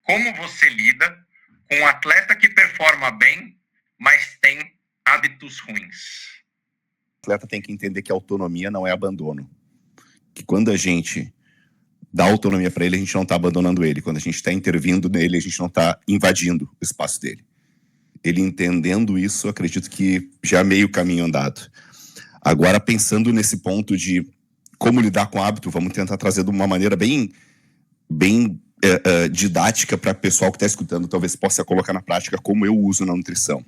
Como você lida com um atleta que performa bem, mas tem hábitos ruins? O atleta tem que entender que autonomia não é abandono. Que quando a gente dá autonomia para ele, a gente não está abandonando ele. Quando a gente está intervindo nele, a gente não está invadindo o espaço dele. Ele entendendo isso, acredito que já é meio caminho andado. Agora, pensando nesse ponto de como lidar com o hábito, vamos tentar trazer de uma maneira bem didática para o pessoal que está escutando, talvez possa colocar na prática como eu uso na nutrição.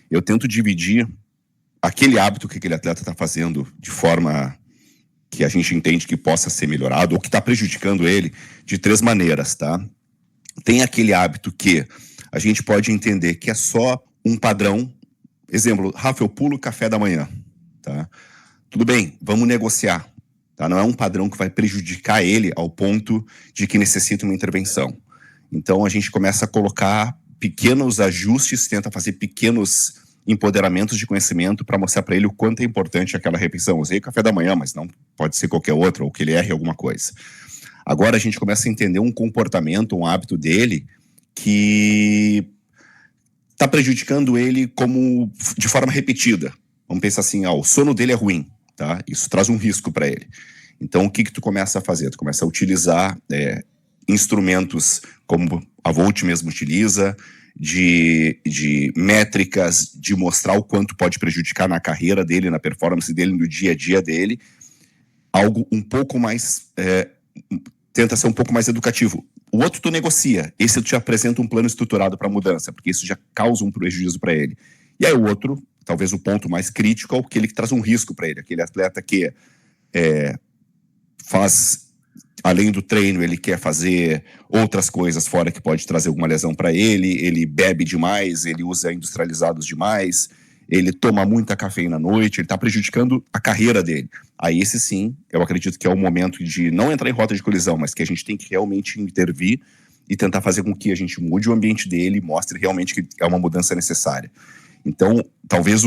Eu tento dividir aquele hábito que aquele atleta está fazendo de forma que a gente entende que possa ser melhorado ou que está prejudicando ele de 3 maneiras, tá? Tem aquele hábito que a gente pode entender que é só um padrão. Exemplo, Rafa, eu pulo o café da manhã, tá? Tudo bem, vamos negociar, tá? Não é um padrão que vai prejudicar ele ao ponto de que necessita uma intervenção. Então a gente começa a colocar pequenos ajustes, tenta fazer pequenos empoderamentos de conhecimento para mostrar para ele o quanto é importante aquela refeição. Usei café da manhã, mas não pode ser qualquer outro, ou que ele erre alguma coisa. Agora a gente começa a entender um comportamento, um hábito dele que está prejudicando ele de forma repetida. Vamos pensar assim, o sono dele é ruim, tá? Isso traz um risco para ele. Então o que tu começa a fazer? Tu começa a utilizar instrumentos como a Volt mesmo utiliza, de métricas, de mostrar o quanto pode prejudicar na carreira dele, na performance dele, no dia a dia dele. Algo um pouco mais... tenta ser um pouco mais educativo. O outro tu negocia. Esse tu te apresenta um plano estruturado para mudança, porque isso já causa um prejuízo para ele. E aí o outro, talvez o ponto mais crítico, é aquele que traz um risco para ele. Aquele atleta que faz... Além do treino, ele quer fazer outras coisas fora que pode trazer alguma lesão para ele, ele bebe demais, ele usa industrializados demais, ele toma muita cafeína à noite, ele está prejudicando a carreira dele. Aí esse sim, eu acredito que é o momento de não entrar em rota de colisão, mas que a gente tem que realmente intervir e tentar fazer com que a gente mude o ambiente dele e mostre realmente que é uma mudança necessária. Então, talvez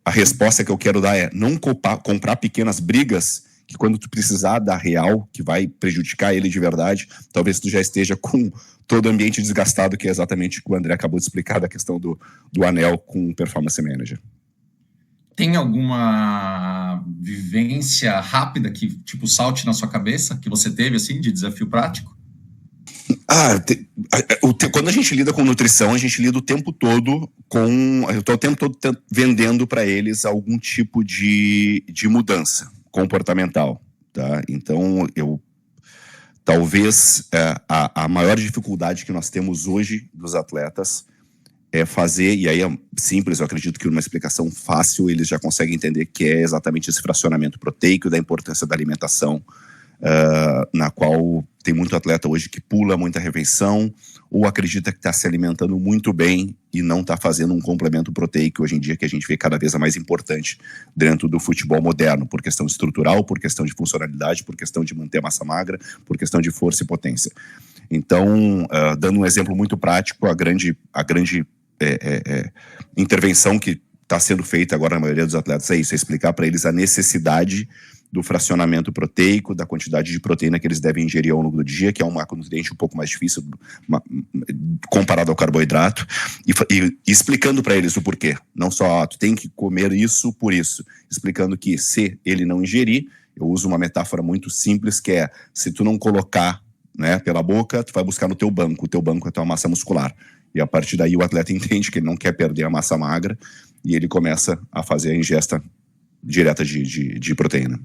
a resposta que eu quero dar é não comprar pequenas brigas que quando tu precisar da real, que vai prejudicar ele de verdade, talvez tu já esteja com todo o ambiente desgastado, que é exatamente o que o André acabou de explicar da questão do anel com o Performance Manager. Tem alguma vivência rápida que, tipo, salte na sua cabeça, que você teve, assim, de desafio prático? Quando a gente lida com nutrição, a gente lida o tempo todo eu estou o tempo todo vendendo para eles algum tipo de mudança comportamental, tá? Então, talvez a maior dificuldade que nós temos hoje dos atletas é fazer, e aí é simples, eu acredito que numa explicação fácil eles já conseguem entender que é exatamente esse fracionamento proteico, da importância da alimentação, na qual tem muito atleta hoje que pula muita refeição ou acredita que está se alimentando muito bem e não está fazendo um complemento proteico hoje em dia, que a gente vê cada vez mais importante dentro do futebol moderno, por questão estrutural, por questão de funcionalidade, por questão de manter a massa magra, por questão de força e potência. Então, dando um exemplo muito prático, a grande intervenção que está sendo feita agora na maioria dos atletas é isso, é explicar para eles a necessidade do fracionamento proteico, da quantidade de proteína que eles devem ingerir ao longo do dia, que é um macronutriente um pouco mais difícil comparado ao carboidrato, e explicando para eles o porquê. Não só, tu tem que comer isso por isso, explicando que se ele não ingerir, eu uso uma metáfora muito simples, que é, se tu não colocar, né, pela boca, tu vai buscar no teu banco, o teu banco é a tua massa muscular. E a partir daí o atleta entende que ele não quer perder a massa magra, e ele começa a fazer a ingesta direta de proteína.